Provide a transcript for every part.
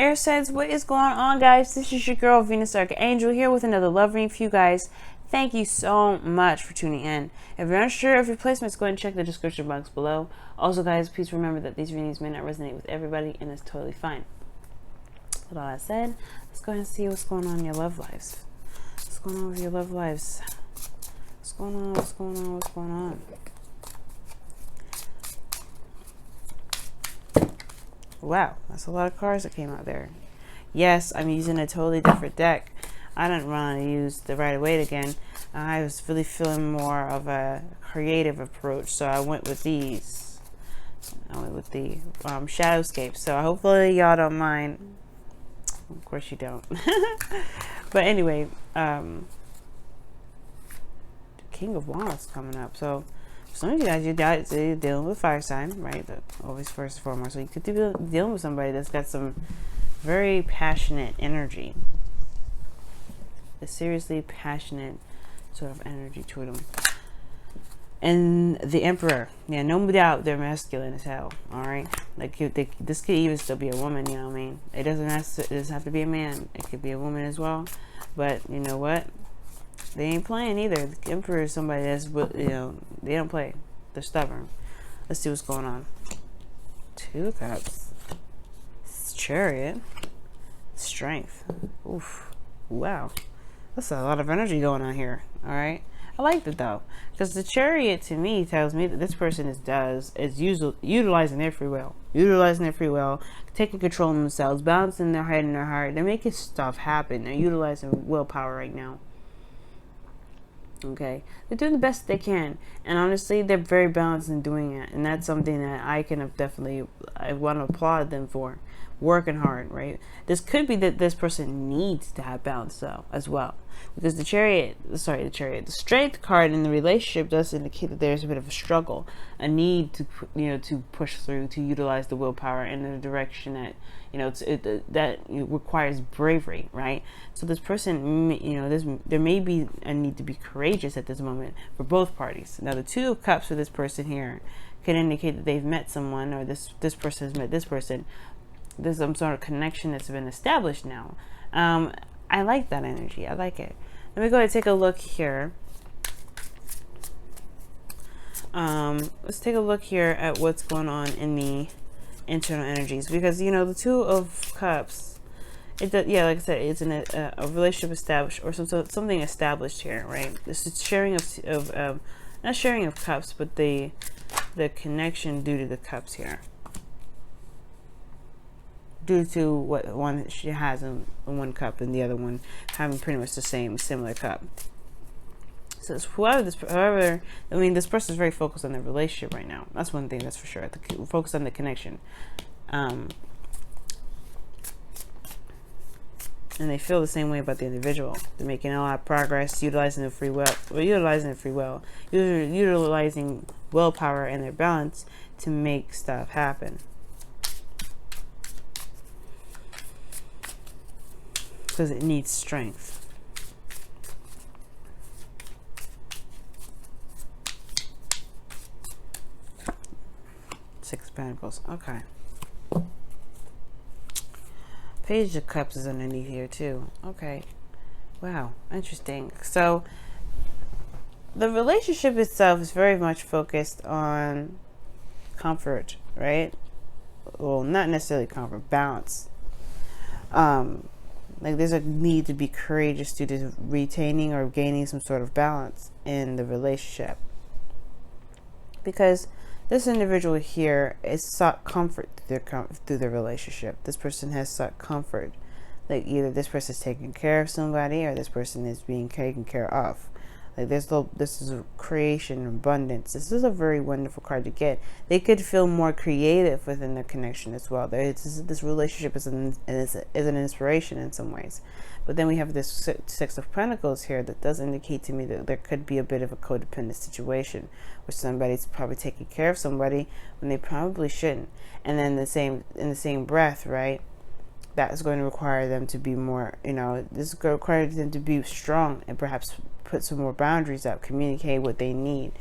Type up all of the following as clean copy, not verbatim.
Air signs, what is going on, guys? This is your girl Venus Archangel here with another love reading for you guys. Thank you so much for tuning in. If you're unsure of your placements, go ahead and check the description box below. Also, guys, please remember that these readings may not resonate with everybody, and it's totally fine. With all that said, let's go ahead and see what's going on in your love lives. What's going on with your love lives? What's going on? What's going on? What's going on? Wow, that's a lot of cards that came out there. Yes, I'm using a totally different deck. I didn't want to use the Rider-Waite again. I was really feeling more of a creative approach, so I went with these. I went with the ShadowScapes. So hopefully y'all don't mind. Of course you don't. But anyway, the King of Wands coming up. So some of you guys, you're dealing with fire sign, right? Always first and foremost. So you could be dealing with somebody that's got some very passionate energy. A seriously passionate sort of energy to them. And the Emperor. Yeah, no doubt they're masculine as hell. Alright? Like, this could even still be a woman, you know what I mean? It doesn't have to be a man. It could be a woman as well. But, you know what? They ain't playing either. The Emperor is somebody that's, you know, they don't play. They're stubborn. Let's see what's going on. Two of Cups. Chariot. Strength. Oof. Wow. That's a lot of energy going on here. Alright. I like it though. Because the Chariot to me tells me that this person is utilizing their free will. Utilizing their free will. Taking control of themselves. Balancing their head and their heart. They're making stuff happen. They're utilizing willpower right now. Okay, they're doing the best they can, and honestly they're very balanced in doing it, and that's something that I want to applaud them for. Working hard, right? This could be that this person needs to have balance though as well, because the strength card in the relationship does indicate that there's a bit of a struggle, a need to, you know, to push through, to utilize the willpower in the direction that, you know, that requires bravery, right? So this person, you know, there may be a need to be courageous at this moment for both parties. Now the Two of Cups for this person here can indicate that they've met someone, or this person has met this person. There's some sort of connection that's been established now. I like that energy. I like it. Let me go ahead and take a look here. Let's take a look here at what's going on in the internal energies, because, you know, the Two of Cups, yeah, like I said, it's in a relationship established, or something established here, right? This is sharing of not sharing of cups, but the connection due to the cups here, due to what one she has in one cup and the other one having pretty much the similar cup. So however, I mean, this person is very focused on their relationship right now. That's one thing, that's for sure. Focus on the connection. And they feel the same way about the individual. They're making a lot of progress, utilizing their free will, utilizing willpower and their balance to make stuff happen. Because it needs strength. Six of Pentacles. Okay. Page of Cups is underneath here too. Okay. Wow. Interesting. So the relationship itself is very much focused on comfort, right? Well, not necessarily comfort, balance. Like there's a need to be courageous due to retaining or gaining some sort of balance in the relationship. Because this individual here is sought comfort through their relationship. This person has sought comfort. Like either this person is taking care of somebody, or this person is being taken care of. Like this is a creation, abundance. This is a very wonderful card to get. They could feel more creative within the connection as well. This relationship is an inspiration in some ways. But then we have this Six of Pentacles here that does indicate to me that there could be a bit of a codependent situation where somebody's probably taking care of somebody when they probably shouldn't. And then in the same breath, right? That is going to require them to be more, you know, this is going to require them to be strong and perhaps put some more boundaries up, communicate what they need.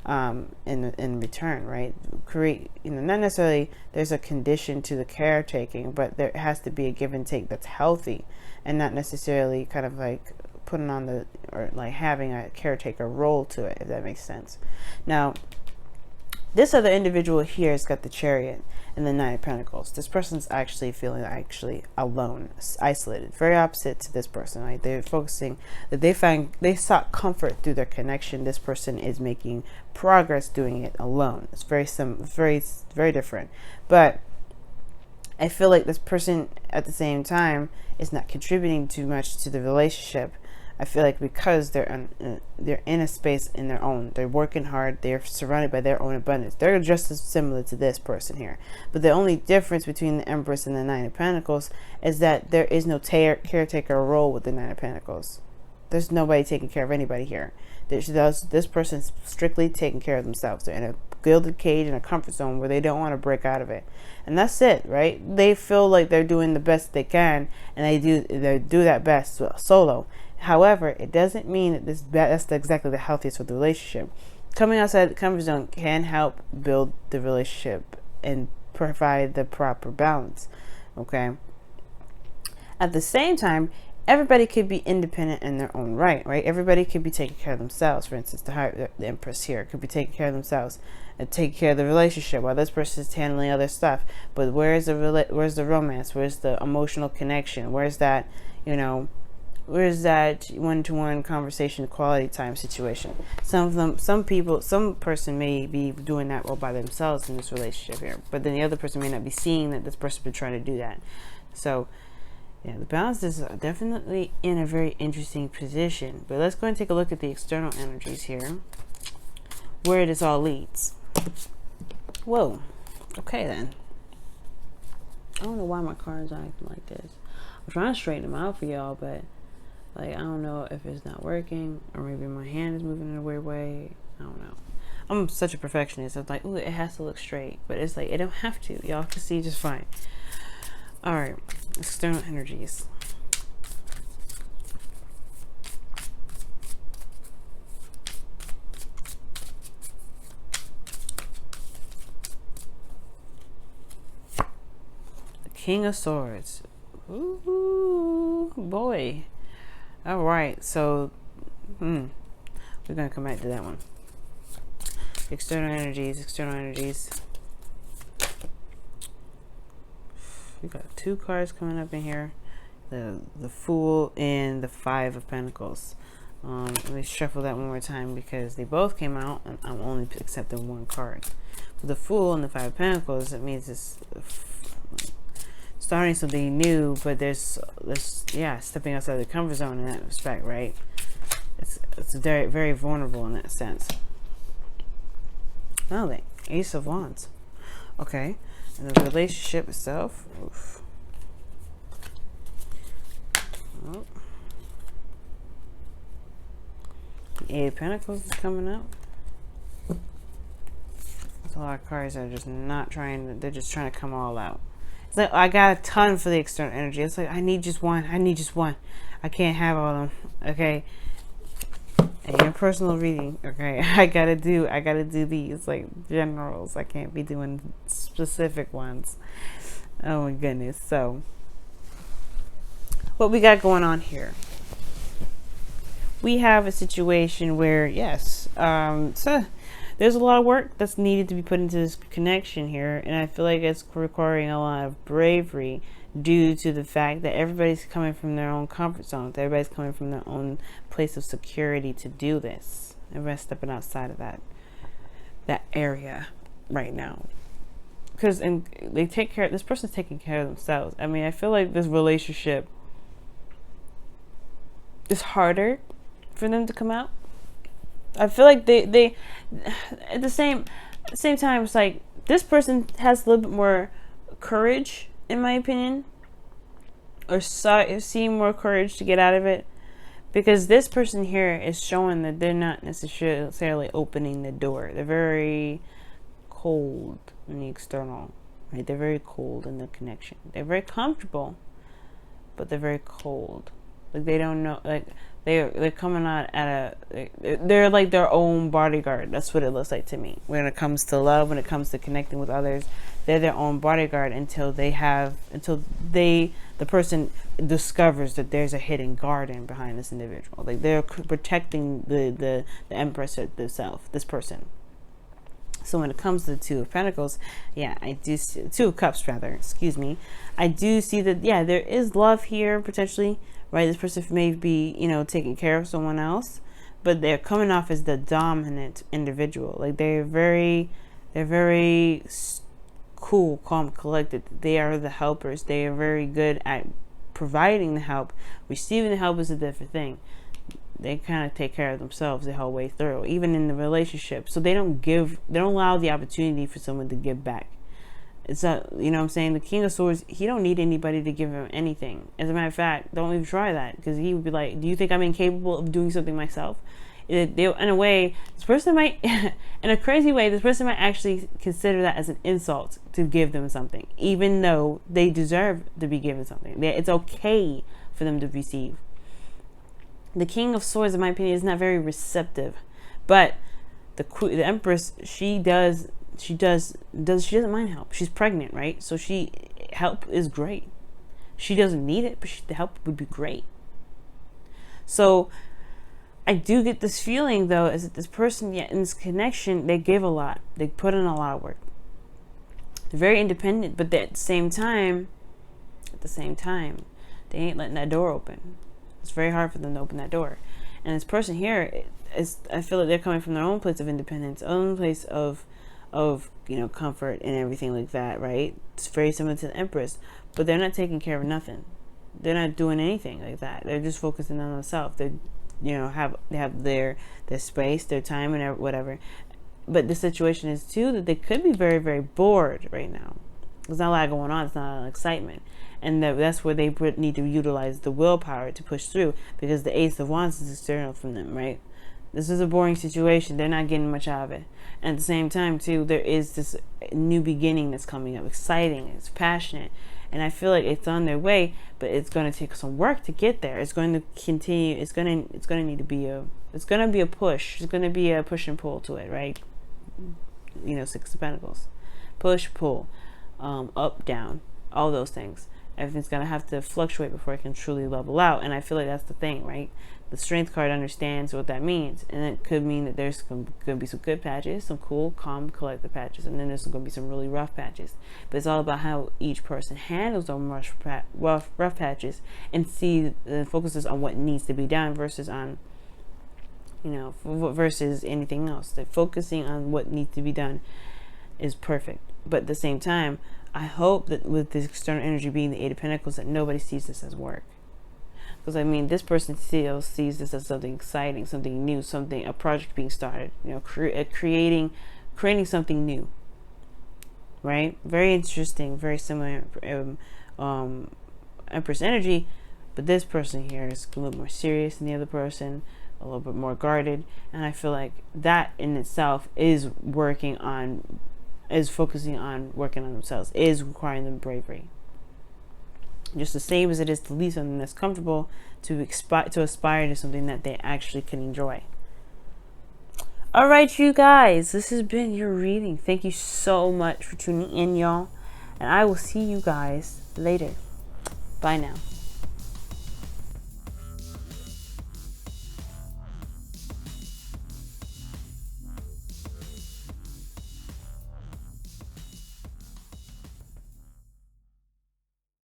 in return, right? Create, not necessarily there's a condition to the caretaking, but there has to be a give and take that's healthy, and not necessarily kind of like putting on the, or like having a caretaker role to it, if that makes sense. Now, this other individual here has got the Chariot and the Nine of Pentacles. This person's actually feeling alone, isolated. Very opposite to this person, right? They're focusing that they sought comfort through their connection. This person is making progress doing it alone. It's very different. But I feel like this person at the same time is not contributing too much to the relationship. I feel like because they're in a space in their own, they're working hard, they're surrounded by their own abundance. They're just as similar to this person here. But the only difference between the Empress and the Nine of Pentacles is that there is no caretaker role with the Nine of Pentacles. There's nobody taking care of anybody here. This person's strictly taking care of themselves. They're in a gilded cage, in a comfort zone where they don't want to break out of it. And that's it, right? They feel like they're doing the best they can, and they do that best solo. However, it doesn't mean that that's exactly the healthiest for the relationship. Coming outside the comfort zone can help build the relationship and provide the proper balance. Okay. At the same time, everybody could be independent in their own right? Everybody could be taking care of themselves. For instance, the Empress here could be taking care of themselves and take care of the relationship while this person is handling other stuff. But where's the romance? Where's the emotional connection? Where's that, where's that one-to-one conversation, quality time situation? Some person may be doing that all by themselves in this relationship here, but then the other person may not be seeing that this person's been trying to do that. So yeah, the balance is definitely in a very interesting position. But let's go and take a look at the external energies here, where this all leads. Whoa. Okay then. I don't know why my cards are acting like this. I'm trying to straighten them out for y'all, but like, I don't know if it's not working, or maybe my hand is moving in a weird way. I don't know. I'm such a perfectionist. I'm like, ooh, it has to look straight. But it's like, it don't have to. Y'all can see just fine. Alright. External energies. The King of Swords. Ooh, boy. All right, so we're gonna come back to that one. External energies. We got two cards coming up in here: the Fool and the Five of Pentacles. Let me shuffle that one more time because they both came out, and I'm only accepting one card. With the Fool and the Five of Pentacles, it means it's starting something new, but there's stepping outside the comfort zone in that respect, right? It's very, very vulnerable in that sense. Oh, the Ace of Wands. Okay, and the relationship itself. Oof. Oh. The Eight of Pentacles is coming up. There's a lot of cards that are just not trying. They're just trying to come all out. It's like, I got a ton for the external energy. It's like, I need just one. I can't have all of them. Okay. And your personal reading. Okay. I gotta do these like generals. I can't be doing specific ones. Oh my goodness. So what we got going on here? We have a situation where, yes, there's a lot of work that's needed to be put into this connection here, and I feel like it's requiring a lot of bravery due to the fact that everybody's coming from their own comfort zone. Everybody's coming from their own place of security to do this. Everybody's stepping outside of that area right now. Because this person's taking care of themselves. I mean, I feel like this relationship is harder for them to come out. I feel like they at the same time, it's like this person has a little bit more courage, in my opinion, or seem more courage to get out of it, because this person here is showing that they're not necessarily opening the door. They're very cold in the external, right? They're very cold in the connection. They're very comfortable, but they're very cold. Like they don't know, like they're coming out at they're like their own bodyguard. That's what it looks like to me. When it comes to love, when it comes to connecting with others, they're their own bodyguard until the person discovers that there's a hidden garden behind this individual. Like they're protecting the Empress herself, this person. So when it comes to the Two of Pentacles, yeah, I do see, Two of Cups rather, excuse me. I do see that, yeah, there is love here potentially, right? This person may be, you know, taking care of someone else, but they're coming off as the dominant individual. Like they're very cool, calm, collected. They are the helpers. They are very good at providing the help. Receiving the help is a different thing. They kind of take care of themselves the whole way through, even in the relationship. So they don't allow the opportunity for someone to give back. It's not, you know what I'm saying? The King of Swords, he don't need anybody to give him anything. As a matter of fact, don't even try that, because he would be like, do you think I'm incapable of doing something myself? In a way, this person might, in a crazy way, this person might actually consider that as an insult to give them something, even though they deserve to be given something. It's okay for them to receive. The King of Swords, in my opinion, is not very receptive, but the Empress, she doesn't mind help. She's pregnant, right? So help is great. She doesn't need it, but the help would be great. So I do get this feeling, though, is that this person, yeah, in this connection, they give a lot. They put in a lot of work. They're very independent, but at the same time, they ain't letting that door open. It's very hard for them to open that door. And this person here I feel like they're coming from their own place of independence, own place of you know, comfort and everything like that, right? It's very similar to the Empress, but they're not taking care of nothing. They're not doing anything like that. They're just focusing on themselves. They, you know, they have their space, their time, and whatever. But the situation is too that they could be very, very bored right now. There's not a lot going on. It's not a lot of excitement. And that's where they need to utilize the willpower to push through, because the Ace of Wands is external from them, right? This is a boring situation. They're not getting much out of it. And at the same time, too, there is this new beginning that's coming up. Exciting. It's passionate. And I feel like it's on their way, but it's going to take some work to get there. It's going to continue. It's going to need to be it's going to be a push. It's going to be a push and pull to it, right? You know, Six of Pentacles. Push, pull, up, down, all those things. Everything's going to have to fluctuate before it can truly level out. And I feel like that's the thing, right? The Strength card understands what that means. And it could mean that there's going to be some good patches, some cool, calm, collected patches. And then there's going to be some really rough patches. But it's all about how each person handles those rough patches and focuses on what needs to be done versus on, you know, versus anything else. Like focusing on what needs to be done is perfect. But at the same time, I hope that with this external energy being the Eight of Pentacles, that nobody sees this as work. Because I mean, this person still sees this as something exciting, something new, a project being started. You know, creating something new. Right? Very interesting, very similar Empress energy, but this person here is a little more serious than the other person, a little bit more guarded, and I feel like that in itself is focusing on working on themselves, is requiring them bravery. Just the same as it is to leave something that's comfortable to aspire to something that they actually can enjoy. All right, you guys, this has been your reading. Thank you so much for tuning in, y'all, and I will see you guys later. Bye now.